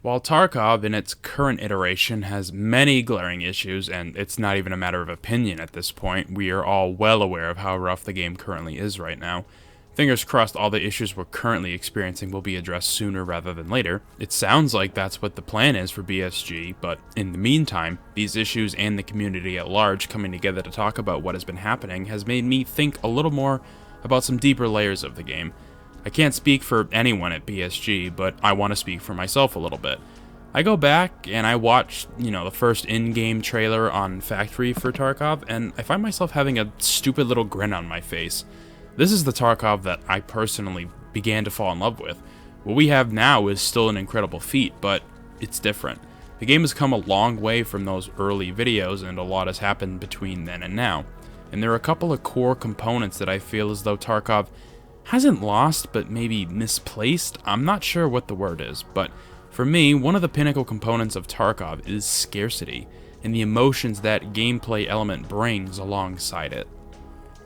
While Tarkov, in its current iteration, has many glaring issues, and it's not even a matter of opinion at this point, we are all well aware of how rough the game currently is right now. Fingers crossed all the issues we're currently experiencing will be addressed sooner rather than later. It sounds like that's what the plan is for BSG, but in the meantime, these issues and the community at large coming together to talk about what has been happening has made me think a little more about some deeper layers of the game. I can't speak for anyone at BSG, but I want to speak for myself a little bit. I go back and I watch, the first in-game trailer on Factory for Tarkov, and I find myself having a stupid little grin on my face. This is the Tarkov that I personally began to fall in love with. What we have now is still an incredible feat, but it's different. The game has come a long way from those early videos, and a lot has happened between then and now. And there are a couple of core components that I feel as though Tarkov hasn't lost, but maybe misplaced. I'm not sure what the word is, but for me, one of the pinnacle components of Tarkov is scarcity, and the emotions that gameplay element brings alongside it.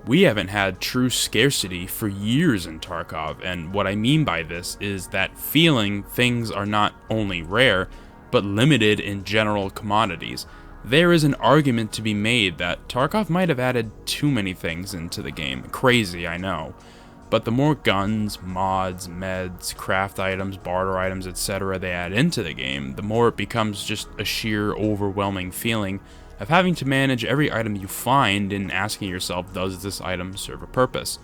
We haven't had true scarcity for years in Tarkov, and what I mean by this is that feeling things are not only rare, but limited in general commodities. There is an argument to be made that Tarkov might have added too many things into the game. Crazy, I know. But the more guns, mods, meds, craft items, barter items, etc. they add into the game, the more it becomes just a sheer overwhelming feeling of having to manage every item you find and asking yourself, does this item serve a purpose?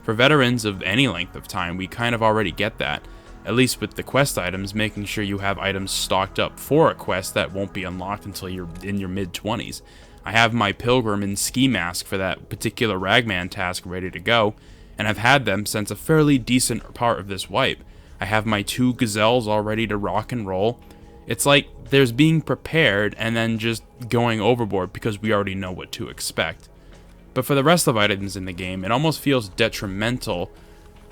For veterans of any length of time, we kind of already get that, at least with the quest items, making sure you have items stocked up for a quest that won't be unlocked until you're in your mid-20s. I have my Pilgrim and Ski Mask for that particular Ragman task ready to go, and I've had them since a fairly decent part of this wipe. I have my 2 Gazelles all ready to rock and roll. It's like there's being prepared and then just going overboard because we already know what to expect. But for the rest of items in the game, it almost feels detrimental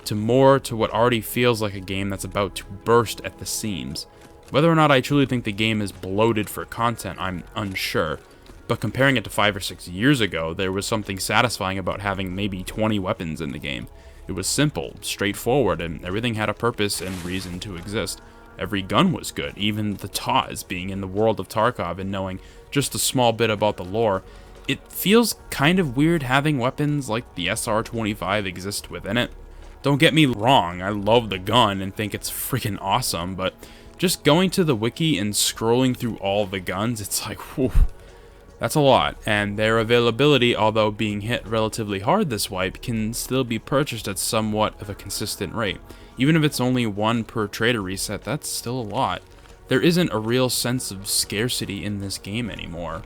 to what already feels like a game that's about to burst at the seams. Whether or not I truly think the game is bloated for content, I'm unsure. But comparing it to 5 or 6 years ago, there was something satisfying about having maybe 20 weapons in the game. It was simple, straightforward, and everything had a purpose and reason to exist. Every gun was good, even the TAWs, being in the world of Tarkov and knowing just a small bit about the lore. It feels kind of weird having weapons like the SR-25 exist within it. Don't get me wrong, I love the gun and think it's freaking awesome, but just going to the wiki and scrolling through all the guns, it's like, whew. That's a lot, and their availability, although being hit relatively hard this wipe, can still be purchased at somewhat of a consistent rate. Even if it's only 1 per trader reset, that's still a lot. There isn't a real sense of scarcity in this game anymore.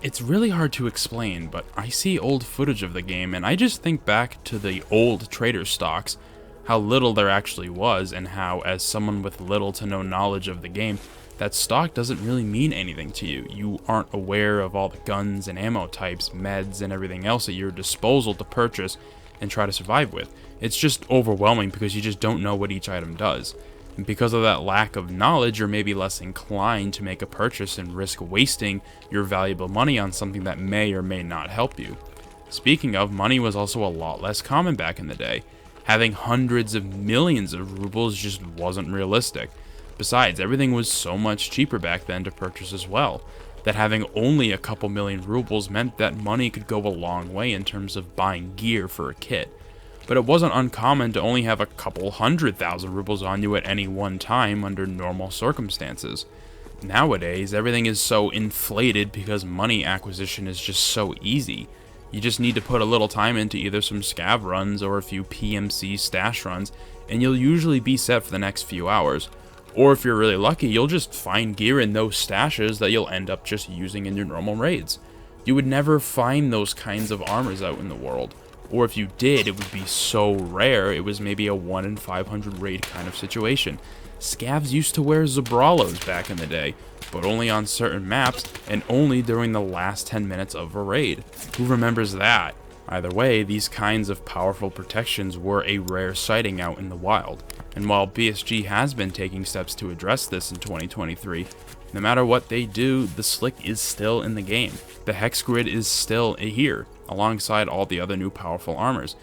It's really hard to explain, but I see old footage of the game, and I just think back to the old trader stocks, how little there actually was, and how, as someone with little to no knowledge of the game, that stock doesn't really mean anything to you. You aren't aware of all the guns and ammo types, meds, and everything else at your disposal to purchase and try to survive with. It's just overwhelming because you just don't know what each item does. And because of that lack of knowledge, you're maybe less inclined to make a purchase and risk wasting your valuable money on something that may or may not help you. Speaking of, money was also a lot less common back in the day. Having hundreds of millions of rubles just wasn't realistic. Besides, everything was so much cheaper back then to purchase as well, that having only a couple million rubles meant that money could go a long way in terms of buying gear for a kit. But it wasn't uncommon to only have a couple 100,000 rubles on you at any one time under normal circumstances. Nowadays, everything is so inflated because money acquisition is just so easy. You just need to put a little time into either some scav runs or a few PMC stash runs, and you'll usually be set for the next few hours. Or if you're really lucky, you'll just find gear in those stashes that you'll end up just using in your normal raids. You would never find those kinds of armors out in the world. Or if you did, it would be so rare, it was maybe a 1 in 500 raid kind of situation. Scavs used to wear Zabralos back in the day, but only on certain maps, and only during the last 10 minutes of a raid. Who remembers that? Either way, these kinds of powerful protections were a rare sighting out in the wild. And while BSG has been taking steps to address this in 2023, no matter what they do, the slick is still in the game. The hex grid is still here, alongside all the other new powerful armors.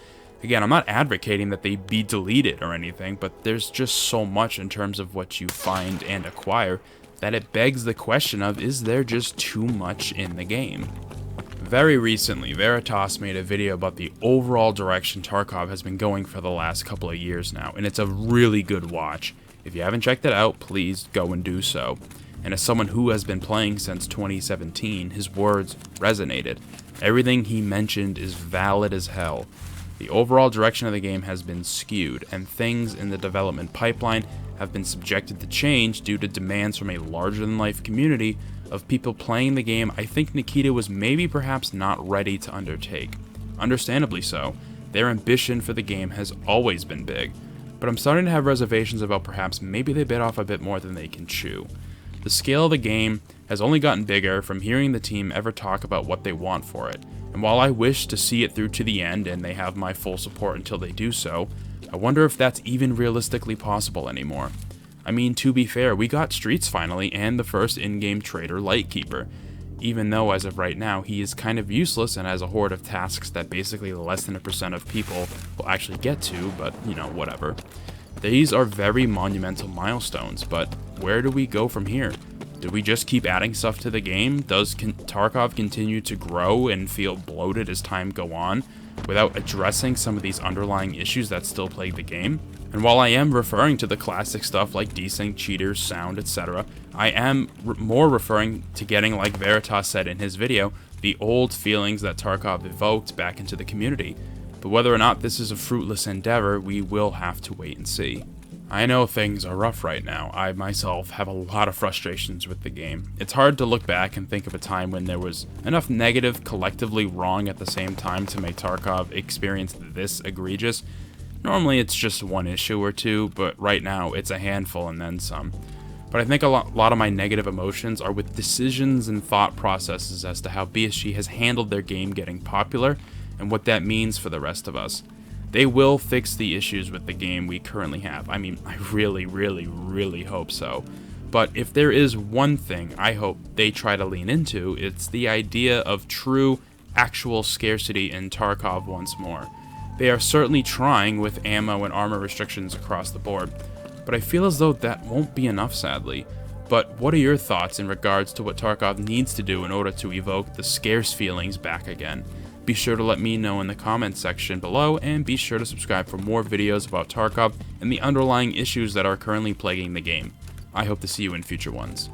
Again, I'm not advocating that they be deleted or anything, but there's just so much in terms of what you find and acquire that it begs the question of, is there just too much in the game? Very recently, Veritas made a video about the overall direction Tarkov has been going for the last couple of years now, and it's a really good watch. If you haven't checked it out, please go and do so. And as someone who has been playing since 2017, his words resonated. Everything he mentioned is valid as hell. The overall direction of the game has been skewed, and things in the development pipeline have been subjected to change due to demands from a larger-than-life community of people playing the game I think Nikita was maybe perhaps not ready to undertake. Understandably so. Their ambition for the game has always been big, but I'm starting to have reservations about perhaps maybe they bit off a bit more than they can chew. The scale of the game has only gotten bigger from hearing the team ever talk about what they want for it, and while I wish to see it through to the end and they have my full support until they do so, I wonder if that's even realistically possible anymore. I mean, to be fair, we got Streets finally and the first in-game trader Lightkeeper, even though as of right now he is kind of useless and has a horde of tasks that basically less than 1% of people will actually get to, but you know, whatever. These are very monumental milestones, but where do we go from here? Do we just keep adding stuff to the game? Does Tarkov continue to grow and feel bloated as time go on, without addressing some of these underlying issues that still plague the game? And while I am referring to the classic stuff like desync, cheaters, sound, etc., I am more referring to getting, like Veritas said in his video, the old feelings that Tarkov evoked back into the community. But whether or not this is a fruitless endeavor, we will have to wait and see. I know things are rough right now. I myself have a lot of frustrations with the game. It's hard to look back and think of a time when there was enough negative collectively wrong at the same time to make Tarkov experience this egregious. Normally it's just one issue or two, but right now it's a handful and then some. But I think a lot of my negative emotions are with decisions and thought processes as to how BSG has handled their game getting popular and what that means for the rest of us. They will fix the issues with the game we currently have. I mean, I really hope so. But if there is one thing I hope they try to lean into, it's the idea of true, actual scarcity in Tarkov once more. They are certainly trying with ammo and armor restrictions across the board, but I feel as though that won't be enough, sadly. But what are your thoughts in regards to what Tarkov needs to do in order to evoke the scarce feelings back again? Be sure to let me know in the comments section below, and be sure to subscribe for more videos about Tarkov and the underlying issues that are currently plaguing the game. I hope to see you in future ones.